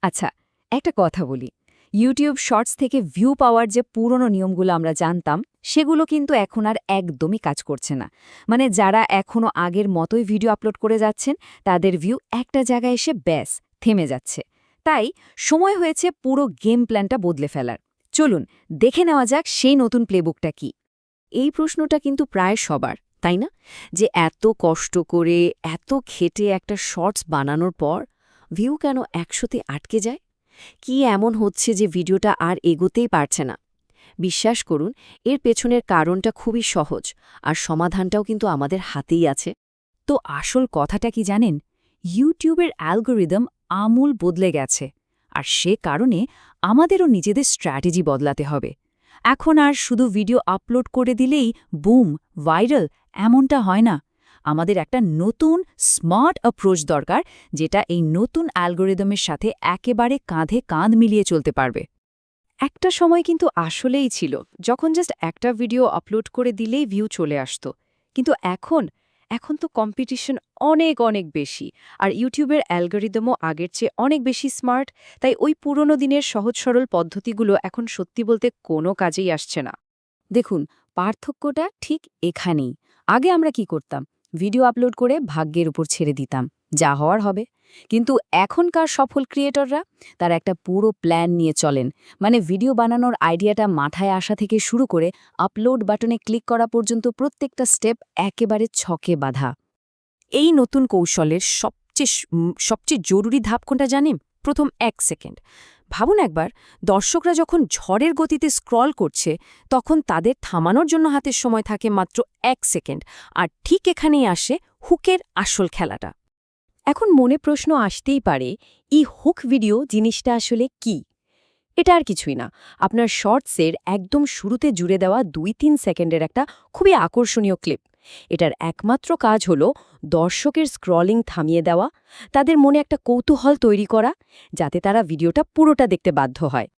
আচ্ছা, একটা কথা বলি। ইউটিউব শর্টস থেকে ভিউ পাওয়ার যে পুরনো নিয়মগুলো আমরা জানতাম, সেগুলো কিন্তু এখন আর একদমই কাজ করছে না। মানে যারা এখনো আগের মতোই ভিডিও আপলোড করে যাচ্ছেন, তাদের ভিউ একটা জায়গায় এসে ব্যাস থেমে যাচ্ছে। তাই সময় হয়েছে পুরো গেম প্ল্যানটা বদলে ফেলার। চলুন দেখে নেওয়া যাক সেই নতুন প্লেবুকটা কি। এই প্রশ্নটা কিন্তু প্রায় সবার, তাই না? যে এত কষ্ট করে, এত খেটে একটা শর্টস বানানোর পর ভিউ কেন ১০০তে আটকে যায়? কি এমন হচ্ছে যে ভিডিওটা আর এগোতেই পারছে না? বিশ্বাস করুন, এর পেছনের কারণটা খুবই সহজ, আর সমাধানটাও কিন্তু আমাদের হাতেই আছে। তো আসল কথাটা কি জানেন? ইউটিউবের অ্যালগোরিদম আমূল বদলে গেছে, আর সে কারণে আমাদেরও নিজেদের স্ট্র্যাটেজি বদলাতে হবে। এখন আর শুধু ভিডিও আপলোড করে দিলেই বুম, ভাইরাল এমনটা হয় না। আমাদের একটা নতুন স্মার্ট অ্যাপ্রোচ দরকার, যেটা এই নতুন অ্যালগোরিদমের সাথে একেবারে কাঁধে কাঁধ মিলিয়ে চলতে পারবে। একটা সময় কিন্তু আসলেই ছিল, যখন জাস্ট একটা ভিডিও আপলোড করে দিলেই ভিউ চলে আসতো। কিন্তু এখন তো কম্পিটিশন অনেক অনেক বেশি, আর ইউটিউবের অ্যালগোরিদমও আগের চেয়ে অনেক বেশি স্মার্ট। তাই ওই পুরনো দিনের সহজ সরল পদ্ধতিগুলো এখন সত্যি বলতে কোনো কাজেই আসছে না। দেখুন, পার্থক্যটা ঠিক এখানেই। আগে আমরা কি করতাম? ভিডিও আপলোড করে ভাগ্যের উপর ছেড়ে দিতাম, যা হওয়ার হবে। কিন্তু এখনকার সফল ক্রিয়েটররা তারা একটা পুরো প্ল্যান নিয়ে চলেন। মানে ভিডিও বানানোর আইডিয়াটা মাথায় আসা থেকে শুরু করে আপলোড বাটনে ক্লিক করা পর্যন্ত প্রত্যেকটা স্টেপ একেবারে ছকে বাঁধা। এই নতুন কৌশলের সবচেয়ে জরুরি ধাপ কোনটা জানেন? প্রথম ১ সেকেন্ড। ভাবুন একবার, দর্শকরা যখন ঝড়ের গতিতে স্ক্রল করছে, তখন তাদের থামানোর জন্য হাতের সময় থাকে মাত্র ১ সেকেন্ড। আর ঠিক এখানেই আসে হুকের আসল খেলাটা। এখন মনে প্রশ্ন আসতেই পারে, এই হুক ভিডিও জিনিসটা আসলে কি? এটা আর কিছুই না, আপনার শর্টসের একদম শুরুতে জুড়ে দেওয়া ২-৩ সেকেন্ডের একটা খুবই আকর্ষণীয় ক্লিপ। এটার একমাত্র কাজ হলো দর্শকের স্ক্রলিং থামিয়ে দেওয়া, তাদের মনে একটা কৌতূহল তৈরি করা, যাতে তারা ভিডিওটা পুরোটা দেখতে বাধ্য হয়।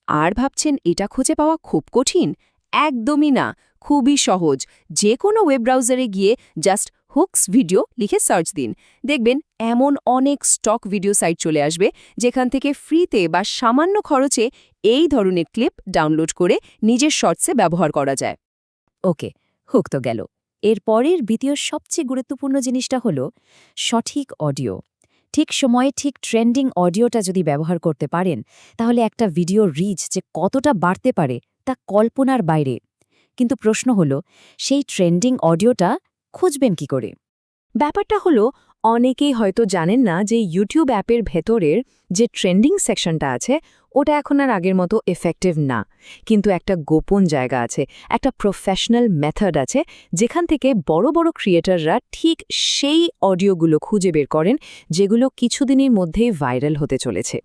আর ভাবছেন এটা খুঁজে পাওয়া খুব কঠিন? একদমই না, খুবই সহজ। যে কোনো ওয়েব ব্রাউজারে গিয়ে জাস্ট হুকস ভিডিও লিখে সার্চ দিন। দেখবেন এমন অনেক স্টক ভিডিও সাইট চলে আসবে, যেখান থেকে ফ্রিতে বা সামান্য খরচে এই ধরনের ক্লিপ ডাউনলোড করে নিজের শর্টসে ব্যবহার করা যায়। ওকে, হুক তো গেল। এর পরের দ্বিতীয় সবচেয়ে গুরুত্বপূর্ণ জিনিসটা হলো সঠিক অডিও। ঠিক সময়ে ঠিক ট্রেন্ডিং অডিওটা যদি ব্যবহার করতে পারেন, তাহলে একটা ভিডিওর রিচ যে কতটা বাড়তে পারে তা কল্পনার বাইরে। কিন্তু প্রশ্ন হলো, সেই ট্রেন্ডিং অডিওটা খুঁজবেন কি করে? ব্যাপারটা হলো, অনেকেই হয়তো জানেন না যে ইউটিউব অ্যাপের ভেতরের যে ট্রেন্ডিং সেকশনটা আছে, ওটা এখন আর আগের মতো এফেক্টিভ না। কিন্তু একটা গোপন জায়গা আছে, একটা প্রফেশনাল মেথড আছে, যেখান থেকে বড় বড় ক্রিয়েটররা ঠিক সেই অডিওগুলো খুঁজে বের করেন, যেগুলো কিছুদিনের মধ্যেই ভাইরাল হতে চলেছে।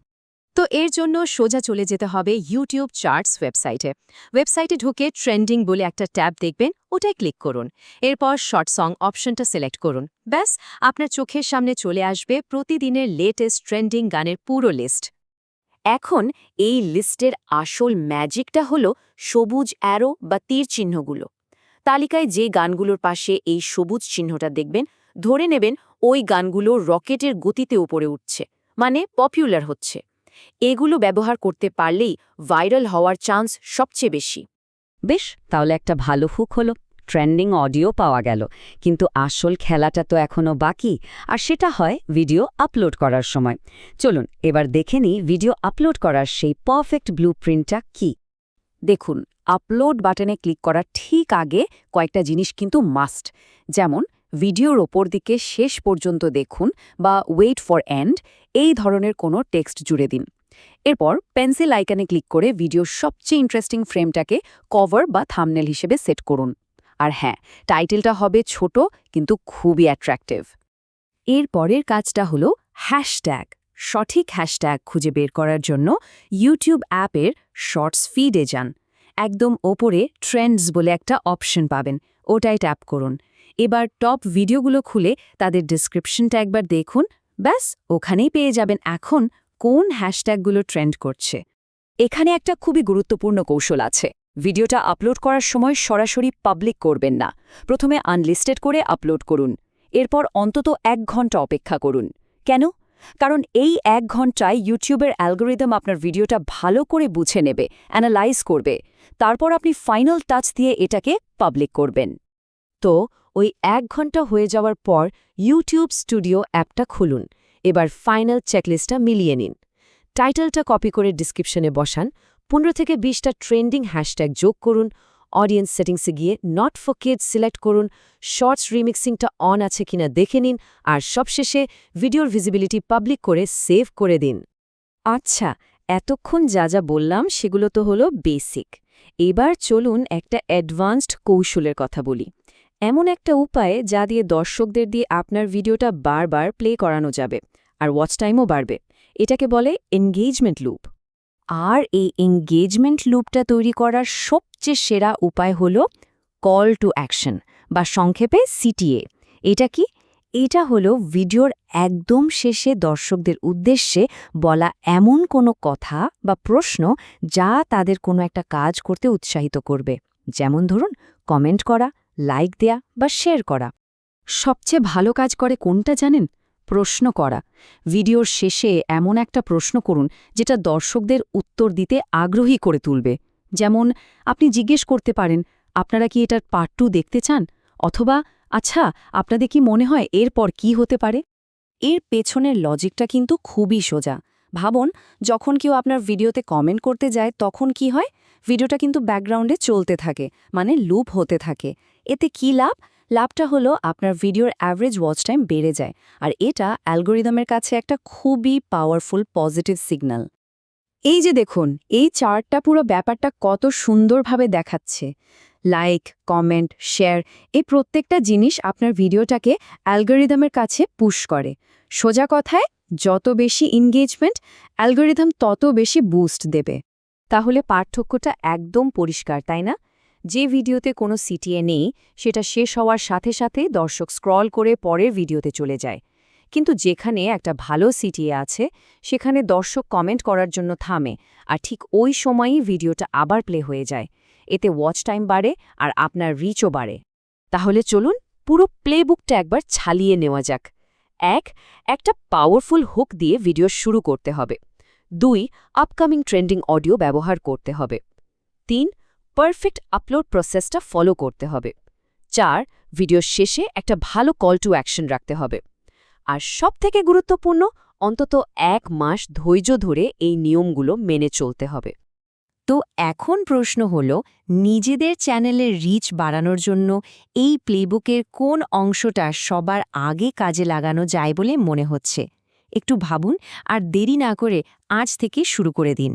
তো এর জন্য সোজা চলে যেতে হবে ইউটিউব চার্টস ওয়েবসাইটে ঢুকে ট্রেন্ডিং বলে একটা ট্যাব দেখবেন, ওটাই ক্লিক করুন। এরপর শর্ট সং অপশনটা সিলেক্ট করুন। ব্যাস, আপনার চোখের সামনে চলে আসবে প্রতিদিনের লেটেস্ট ট্রেন্ডিং গানের পুরো লিস্ট। এখন এই লিস্টের আসল ম্যাজিকটা হলো সবুজ অ্যারো বা তীর চিহ্নগুলো। তালিকায় যে গানগুলোর পাশে এই সবুজ চিহ্নটা দেখবেন, ধরে নেবেন ওই গানগুলো রকেটের গতিতে উপরে উঠছে, মানে পপুলার হচ্ছে। এগুলো ব্যবহার করতে পারলেই ভাইরাল হওয়ার চান্স সবচেয়ে বেশি। বেশ, তাহলে একটা ভালো হুক হলো, ট্রেন্ডিং অডিও পাওয়া গেল। কিন্তু আসল খেলাটা তো এখনও বাকি, আর সেটা হয় ভিডিও আপলোড করার সময়। চলুন এবার দেখে নিই ভিডিও আপলোড করার সেই পারফেক্ট ব্লুপ্রিন্টটা কি। দেখুন, আপলোড বাটনে ক্লিক করার ঠিক আগে কয়েকটা জিনিস কিন্তু মাস্ট। যেমন ভিডিওর ওপর দিকে শেষ পর্যন্ত দেখুন বা ওয়েট ফর এন্ড এই ধরনের কোনো টেক্সট জুড়ে দিন। এরপর পেন্সিল আইকনে ক্লিক করে ভিডিওর সবচেয়ে ইন্টারেস্টিং ফ্রেমটাকে কভার বা থাম্বনেল হিসেবে সেট করুন। আর হ্যাঁ, টাইটেলটা হবে ছোট কিন্তু খুবই অ্যাট্রাকটিভ। এর পরের কাজটা হলো হ্যাশট্যাগ। সঠিক হ্যাশট্যাগ খুঁজে বের করার জন্য ইউটিউব অ্যাপের শর্টস ফিডে যান। একদম ওপরে ট্রেন্ডস বলে একটা অপশন পাবেন, ওটাই ট্যাপ করুন। এবার টপ ভিডিওগুলো খুলে তাদের ডিসক্রিপশনটা একবার দেখুন। ব্যাস, ওখানেই পেয়ে যাবেন এখন কোন হ্যাশট্যাগুলো ট্রেন্ড করছে। এখানে একটা খুবই গুরুত্বপূর্ণ কৌশল আছে। ভিডিওটা আপলোড করার সময় সরাসরি পাবলিক করবেন না। প্রথমে আনলিস্টেড করে আপলোড করুন। এরপর অন্তত ১ ঘন্টা অপেক্ষা করুন। কেন? কারণ এই 1 ঘন্টায় ইউটিউবের অ্যালগোরিদম আপনার ভিডিওটা ভালো করে বুঝে নেবে, অ্যানালাইজ করবে। তারপর আপনি ফাইনাল টাচ দিয়ে এটাকে পাবলিক করবেন। তো ওই 1 ঘন্টা হয়ে যাওয়ার পর ইউটিউব স্টুডিও অ্যাপটা খুলুন। এবার ফাইনাল চেকলিস্টটা মিলিয়ে নিন। টাইটেলটা কপি করে ডিসক্রিপশনে বসান, 15 থেকে 20টা ট্রেন্ডিং হ্যাশট্যাগ যোগ করুন, অডিয়েন্স সেটিংসে গিয়ে নট ফর কিডস সিলেক্ট করুন, শর্টস রিমিক্সিংটা অন আছে কিনা দেখে নিন, আর সবশেষে ভিডিওর ভিজিবিলিটি পাবলিক করে সেভ করে দিন। আচ্ছা, এতক্ষণ যা যা বললাম সেগুলো তো হলো বেসিক। এবার চলুন একটা অ্যাডভান্সড কৌশলের কথা বলি। এমন একটা উপায় যা দিয়ে দর্শকদের দিয়ে আপনার ভিডিওটা বারবার প্লে করানো যাবে, আর ওয়াচ টাইমও বাড়বে। এটাকে বলে এনগেজমেন্ট লুপ। আর এই এনগেজমেন্ট লুপটা তৈরি করার সবচেয়ে সেরা উপায় হল কল টু অ্যাকশন, বা সংক্ষেপে সিটিএ। এটা কি? এটা হলো ভিডিওর একদম শেষে দর্শকদের উদ্দেশ্যে বলা এমন কোনো কথা বা প্রশ্ন যা তাদের কোনো একটা কাজ করতে উৎসাহিত করবে। যেমন ধরুন, কমেন্ট করা, লাইক দেয়া বা শেয়ার করা। সবচেয়ে ভালো কাজ করে কোনটা জানেন? প্রশ্ন করা। ভিডিওর শেষে এমন একটা প্রশ্ন করুন যেটা দর্শকদের উত্তর দিতে আগ্রহী করে তুলবে। যেমন আপনি জিজ্ঞেস করতে পারেন, আপনারা কি এটার পার্ট 2 দেখতে চান? অথবা, আচ্ছা, আপনাদের কি মনে হয় এরপর কি হতে পারে? এর পেছনের লজিকটা কিন্তু খুবই সোজা। ভাবুন, যখন কেউ আপনার ভিডিওতে কমেন্ট করতে যায় তখন কি হয়? ভিডিওটা কিন্তু ব্যাকগ্রাউন্ডে চলতে থাকে, মানে লুপ হতে থাকে। এতে কি লাভ? লাভটা হলো আপনার ভিডিওর অ্যাভারেজ ওয়াচ টাইম বেড়ে যায়, আর এটা অ্যালগোরিদমের কাছে একটা খুবই পাওয়ারফুল পজিটিভ সিগন্যাল। এই যে দেখুন, এই চার্টটা পুরো ব্যাপারটা কত সুন্দরভাবে দেখাচ্ছে। লাইক, কমেন্ট, শেয়ার, এই প্রত্যেকটা জিনিস আপনার ভিডিওটাকে অ্যালগোরিদমের কাছে পুশ করে। সোজা কথায়, যত বেশি এনগেজমেন্ট, অ্যালগোরিদম তত বেশি বুস্ট দেবে। তাহলে পার্থক্যটা একদম পরিষ্কার, তাই না? যে ভিডিওতে কোনো সিটিএ নেই, সেটা শেষ হওয়ার সাথে সাথে দর্শক স্ক্রল করে পরের ভিডিওতে চলে যায়। কিন্তু যেখানে একটা ভালো সিটিএ আছে, সেখানে দর্শক কমেন্ট করার জন্য থামে, আর ঠিক ওই সময়ই ভিডিওটা আবার প্লে হয়ে যায়। এতে ওয়াচ টাইম বাড়ে আর আপনার রিচও বাড়ে। তাহলে চলুন পুরো প্লেবুকটা একবার ছালিয়ে নেওয়া যাক। একটা পাওয়ারফুল হুক দিয়ে ভিডিও শুরু করতে হবে। 2, আপকামিং ট্রেন্ডিং অডিও ব্যবহার করতে হবে। 3, পারফেক্ট আপলোড প্রসেসটা ফলো করতে হবে। 4, ভিডিওর শেষে একটা ভালো কল টু অ্যাকশন রাখতে হবে। আর সবথেকে গুরুত্বপূর্ণ, অন্তত 1 মাস ধৈর্য ধরে এই নিয়মগুলো মেনে চলতে হবে। তো এখন প্রশ্ন হল, নিজেদের চ্যানেলের রিচ বাড়ানোর জন্য এই প্লেবুকের কোন অংশটা সবার আগে কাজে লাগানো যায় বলে মনে হচ্ছে? একটু ভাবুন, আর দেরি না করে আজ থেকে শুরু করে দিন।